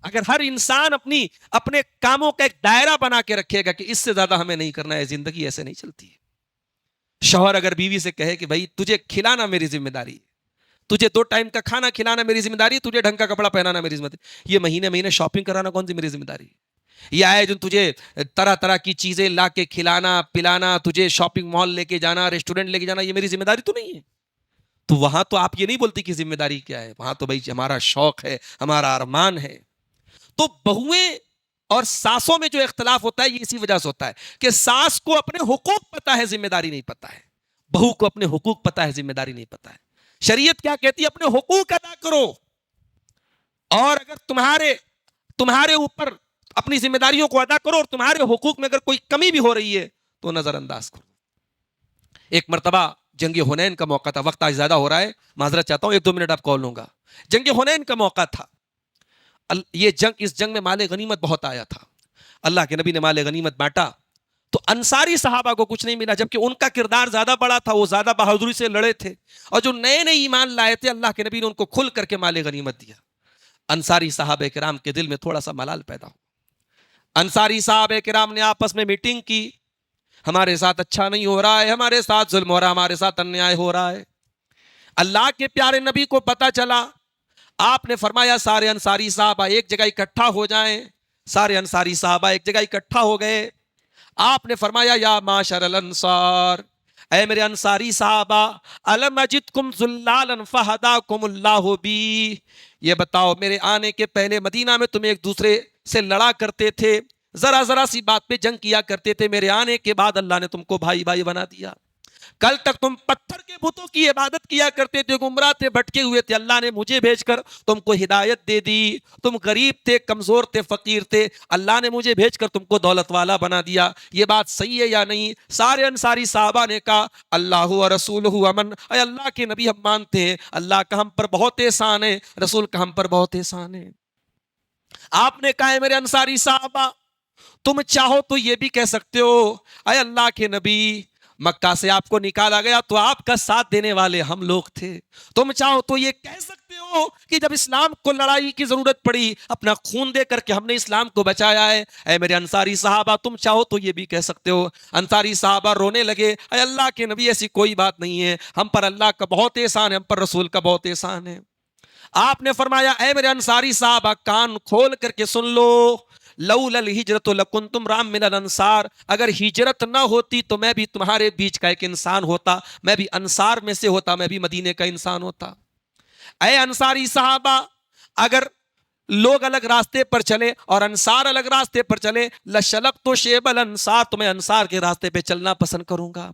اگر ہر انسان اپنے کاموں کا ایک دائرہ بنا کے رکھے گا کہ اس سے زیادہ ہمیں نہیں کرنا ہے, زندگی ایسے نہیں چلتی ہے. شوہر اگر بیوی سے کہے کہ بھائی تجھے کھلانا میری ذمہ داری ہے, تجھے 2 ٹائم کا کھانا کھلانا میری ذمہ داری ہے, تجھے ڈھنگ کا کپڑا پہنانا میری ذمہ داری, یہ مہینے شاپنگ کرانا کون سی میری ذمہ داری ہے؟ یہ آئے جو تجھے طرح طرح کی چیزیں لا کے کھلانا پلانا, تجھے شاپنگ مال لے کے جانا, ریسٹورنٹ لے کے جانا, یہ میری ذمہ داری تو نہیں ہے. تو وہاں تو آپ یہ نہیں بولتی کہ ذمہ داری کیا ہے, وہاں تو بھائی ہمارا شوق ہے, ہمارا ارمان ہے. تو بہویں اور ساسوں میں جو اختلاف ہوتا ہے یہ اسی وجہ سے ہوتا ہے کہ ساس کو اپنے حقوق پتا ہے, ذمہ داری نہیں پتا ہے. بہو کو اپنے حقوق پتا ہے, ذمہ داری نہیں پتا ہے. شریعت کیا کہتی ہے؟ اپنے حقوق ادا کرو, اور اگر تمہارے اوپر اپنی ذمہ داریوں کو ادا کرو اور تمہارے حقوق میں اگر کوئی کمی بھی ہو رہی ہے تو نظر انداز کرو. ایک مرتبہ جنگ حنین کا موقع تھا, وقت آج زیادہ ہو رہا ہے, معذرت چاہتا ہوں, 1-2 منٹ آپ کال لوں گا. جنگ حنین کا موقع تھا. اس جنگ میں مال غنیمت بہت آیا تھا. اللہ کے نبی نے مال غنیمت بانٹا تو انصاری صحابہ کو کچھ نہیں ملا, جبکہ ان کا کردار زیادہ بڑا تھا, وہ زیادہ بہادری سے لڑے تھے, اور جو نئے نئے ایمان لائے تھے اللہ کے نبی نے ان کو کھل کر کے مال غنیمت دیا. انصاری صحابہ کرام کے دل میں تھوڑا سا ملال پیدا ہو. انصاری صحابہ کرام نے آپس میں میٹنگ کی, ہمارے ساتھ اچھا نہیں ہو رہا ہے, ہمارے ساتھ ظلم ہو رہا ہے, ہمارے ساتھ انیائے ہو رہا ہے. اللہ کے پیارے نبی کو پتا چلا, آپ نے فرمایا سارے انصاری صحابہ ایک جگہ اکٹھا ہو جائیں. سارے انصاری صحابہ ایک جگہ اکٹھا ہو گئے. آپ نے فرمایا یا معاشر الانصار, اے میرے انصاری صحابہ, الم اجدکم ذلالا فہداکم اللہ بی, یہ بتاؤ میرے آنے کے پہلے مدینہ میں تم ایک دوسرے سے لڑا کرتے تھے, ذرا سی بات پہ جنگ کیا کرتے تھے, میرے آنے کے بعد اللہ نے تم کو بھائی بھائی بنا دیا. کل تک تم پتھر کے بتوں کی عبادت کیا کرتے تھے, گمراہ تھے, بھٹکے ہوئے تھے, اللہ نے مجھے بھیج کر تم کو ہدایت دے دی. تم غریب تھے, کمزور تھے, فقیر تھے, اللہ نے مجھے بھیج کر تم کو دولت والا بنا دیا. یہ بات صحیح ہے یا نہیں؟ سارے انصاری صحابہ نے کہا اللہ و رسولہ امن, اے اللہ کے نبی ہم مانتے ہیں, اللہ کا ہم پر بہت احسان ہے, رسول کا ہم پر بہت احسان ہے. آپ نے کہا میرے انصاری صحابہ, تم چاہو تو یہ بھی کہہ سکتے ہو اے اللہ کے نبی, مکہ سے آپ کو نکالا گیا تو آپ کا ساتھ دینے والے ہم لوگ تھے. تم چاہو تو یہ کہہ سکتے ہو کہ جب اسلام کو لڑائی کی ضرورت پڑی اپنا خون دے کر کے ہم نے اسلام کو بچایا ہے. اے میرے انصاری صحابہ, تم چاہو تو یہ بھی کہہ سکتے ہو. انصاری صحابہ رونے لگے, اے اللہ کے نبی ایسی کوئی بات نہیں ہے, ہم پر اللہ کا بہت احسان ہے, ہم پر رسول کا بہت احسان ہے. آپ نے فرمایا اے میرے انصاری صحابہ, کان کھول کر کے سن لو, لولا الہجرۃ لکنتم رام من الانصار, اگر ہجرت نہ ہوتی تو میں بھی تمہارے بیچ کا ایک انسان ہوتا, میں بھی انصار میں سے ہوتا, میں بھی مدینے کا انسان ہوتا. اے انصاری صحابہ, اگر لوگ الگ راستے پر چلے اور انصار الگ راستے پر چلے, لشلقت شیب الانصار, تو میں انصار کے راستے پہ چلنا پسند کروں گا.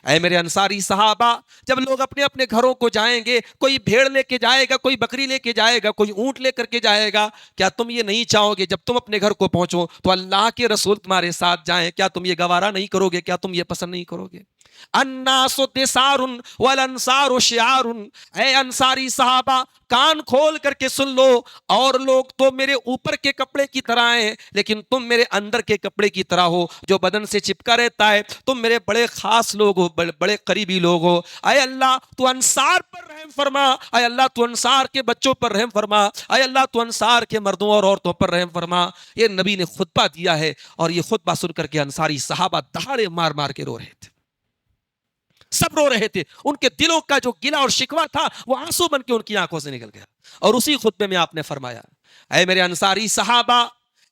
اے میرے انصاری صحابہ, جب لوگ اپنے اپنے گھروں کو جائیں گے, کوئی بھیڑ لے کے جائے گا, کوئی بکری لے کے جائے گا, کوئی اونٹ لے کر کے جائے گا, کیا تم یہ نہیں چاہو گے جب تم اپنے گھر کو پہنچو تو اللہ کے رسول تمہارے ساتھ جائیں؟ کیا تم یہ گوارا نہیں کرو گے؟ کیا تم یہ پسند نہیں کرو گے؟ الناس دثار والانصار شعار, اے انصاری صحابہ کان کھول کر کے سن لو, اور لوگ تو میرے اوپر کے کپڑے کی طرح ہیں لیکن تم میرے اندر کے کپڑے کی طرح ہو جو بدن سے چپکا رہتا ہے. تم میرے بڑے خاص لوگ ہو, بڑے قریبی لوگ ہو. اے اللہ تو انصار پر رحم فرما, اے اللہ تو انصار کے بچوں پر رحم فرما, اے اللہ تو انصار کے مردوں اور عورتوں پر رحم فرما. یہ نبی نے خطبہ دیا ہے, اور یہ خطبہ سن کر کے انصاری صحابہ دہاڑے مار مار کے رو رہے تھے, سب رو رہے تھے. ان کے دلوں کا جو گلہ اور شکوہ تھا وہ آنسو بن کے ان کی آنکھوں سے نکل گیا. اور اسی خطبے میں آپ نے فرمایا اے میرے انصاری صحابہ,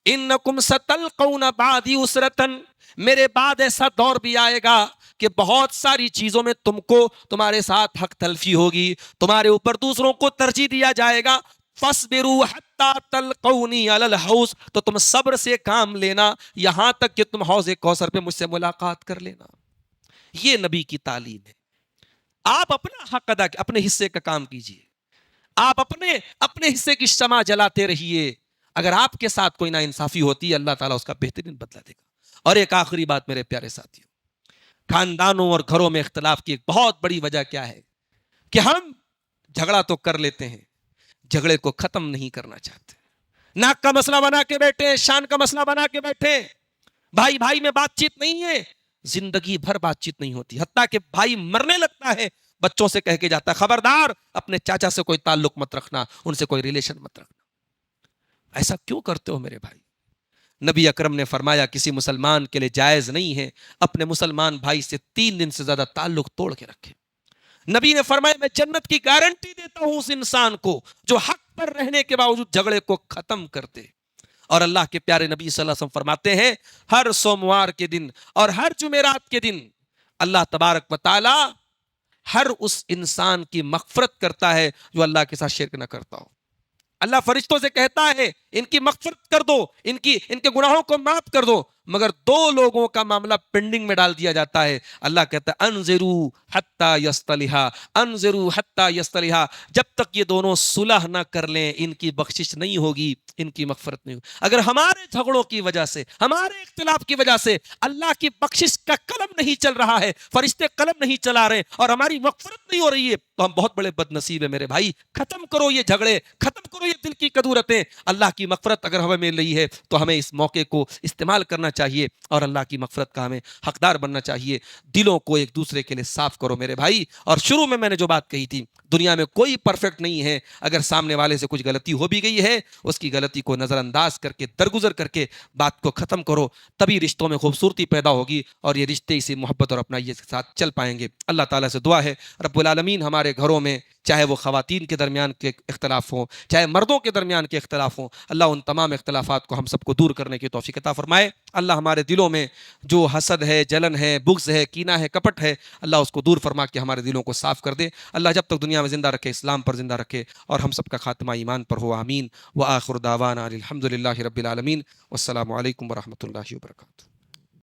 انکم ستلقون بعدی عسرتن، میرے بعد ایسا دور بھی آئے گا کہ بہت ساری چیزوں میں تم کو تمہارے ساتھ حق تلفی ہوگی، تمہارے اوپر دوسروں کو ترجیح دیا جائے گا. فَاصْبِرُوا حَتَّى تَلْقَوْنِي عَلَى الْحَوْضِ، تو تم صبر سے کام لینا یہاں تک کہ تم حوض کوثر پہ مجھ سے ملاقات کر لینا. یہ نبی کی تعلیم ہے. آپ اپنا حق ادا، اپنے حصے کا کام کیجئے، آپ اپنے حصے کی شمع جلاتے رہیے. اگر آپ کے ساتھ کوئی ناانصافی ہوتی ہے اللہ تعالیٰ اس کا بہترین بدلہ دے گا. اور ایک آخری بات میرے پیارے ساتھیوں، خاندانوں اور گھروں میں اختلاف کی ایک بہت بڑی وجہ کیا ہے کہ ہم جھگڑا تو کر لیتے ہیں، جھگڑے کو ختم نہیں کرنا چاہتے. ناک کا مسئلہ بنا کے بیٹھے، شان کا مسئلہ بنا کے بیٹھے، بھائی بھائی میں بات چیت نہیں ہے، زندگی بھر بات چیت نہیں ہوتی. حتیٰ کہ بھائی مرنے لگتا ہے بچوں سے کہہ کے جاتا ہے خبردار اپنے چاچا سے کوئی تعلق مت رکھنا، ان سے کوئی ریلیشن مت رکھنا. ایسا کیوں کرتے ہو میرے بھائی؟ نبی اکرم نے فرمایا کسی مسلمان کے لیے جائز نہیں ہے اپنے مسلمان بھائی سے 3 دن سے زیادہ تعلق توڑ کے رکھے. نبی نے فرمایا میں جنت کی گارنٹی دیتا ہوں اس انسان کو جو حق پر رہنے کے باوجود جھگڑے کو ختم کرتے. اور اللہ کے پیارے نبی صلی اللہ علیہ وسلم فرماتے ہیں ہر سوموار کے دن اور ہر جمعرات کے دن اللہ تبارک و تعالی ہر اس انسان کی مغفرت کرتا ہے جو اللہ کے ساتھ شرک نہ کرتا ہو. اللہ فرشتوں سے کہتا ہے ان کی مغفرت کر دو، ان کے گناہوں کو معاف کر دو، مگر 2 لوگوں کا معاملہ پینڈنگ میں ڈال دیا جاتا ہے. اللہ کہتا ہے انظروا حتی یصطلحا، انظروا حتی یصطلحا، جب تک یہ دونوں صلح نہ کر لیں ان کی بخشش نہیں ہوگی، ان کی مغفرت نہیں ہوگی. اگر ہمارے جھگڑوں کی وجہ سے، ہمارے اختلاف کی وجہ سے اللہ کی بخشش کا قلم نہیں چل رہا ہے، فرشتے قلم نہیں چلا رہے اور ہماری مغفرت نہیں ہو رہی ہے، تو ہم بہت بڑے بد نصیب ہیں میرے بھائی. ختم کرو یہ جھگڑے، ختم کرو یہ دل کی کدورتیں. اللہ کی مغفرت اگر ہمیں مل رہی ہے تو ہمیں اس موقع کو استعمال کرنا چاہیے اور اللہ کی مغفرت کا ہمیں حقدار بننا چاہیے. دلوں کو ایک دوسرے کے لیے صاف کرو میرے بھائی. اور شروع میں نے جو بات کہی تھی، دنیا میں کوئی پرفیکٹ نہیں ہے. اگر سامنے والے سے کچھ غلطی ہو بھی گئی ہے اس کی غلطی کو نظر انداز کر کے درگزر کر کے بات کو ختم کرو، تبھی رشتوں میں خوبصورتی پیدا ہوگی اور یہ رشتے اسی محبت اور اپنائیت کے ساتھ چل پائیں گے. اللہ تعالیٰ سے دعا ہے رب العالمین ہمارے گھروں میں چاہے وہ خواتین کے درمیان کے اختلاف ہوں چاہے مردوں کے درمیان کے اختلاف ہوں، اللہ ان تمام اختلافات کو ہم سب کو دور کرنے کی توفیق عطا فرمائے. اللہ ہمارے دلوں میں جو حسد ہے، جلن ہے، بغض ہے، کینہ ہے، کپٹ ہے، اللہ اس کو دور فرما کے ہمارے دلوں کو صاف کر دے. اللہ جب تک دنیا میں زندہ رکھے اسلام پر زندہ رکھے اور ہم سب کا خاتمہ ایمان پر ہو. آمین. وآخر دعوانا الحمد للہ رب العالمین. والسلام علیکم ورحمۃ اللہ وبرکاتہ.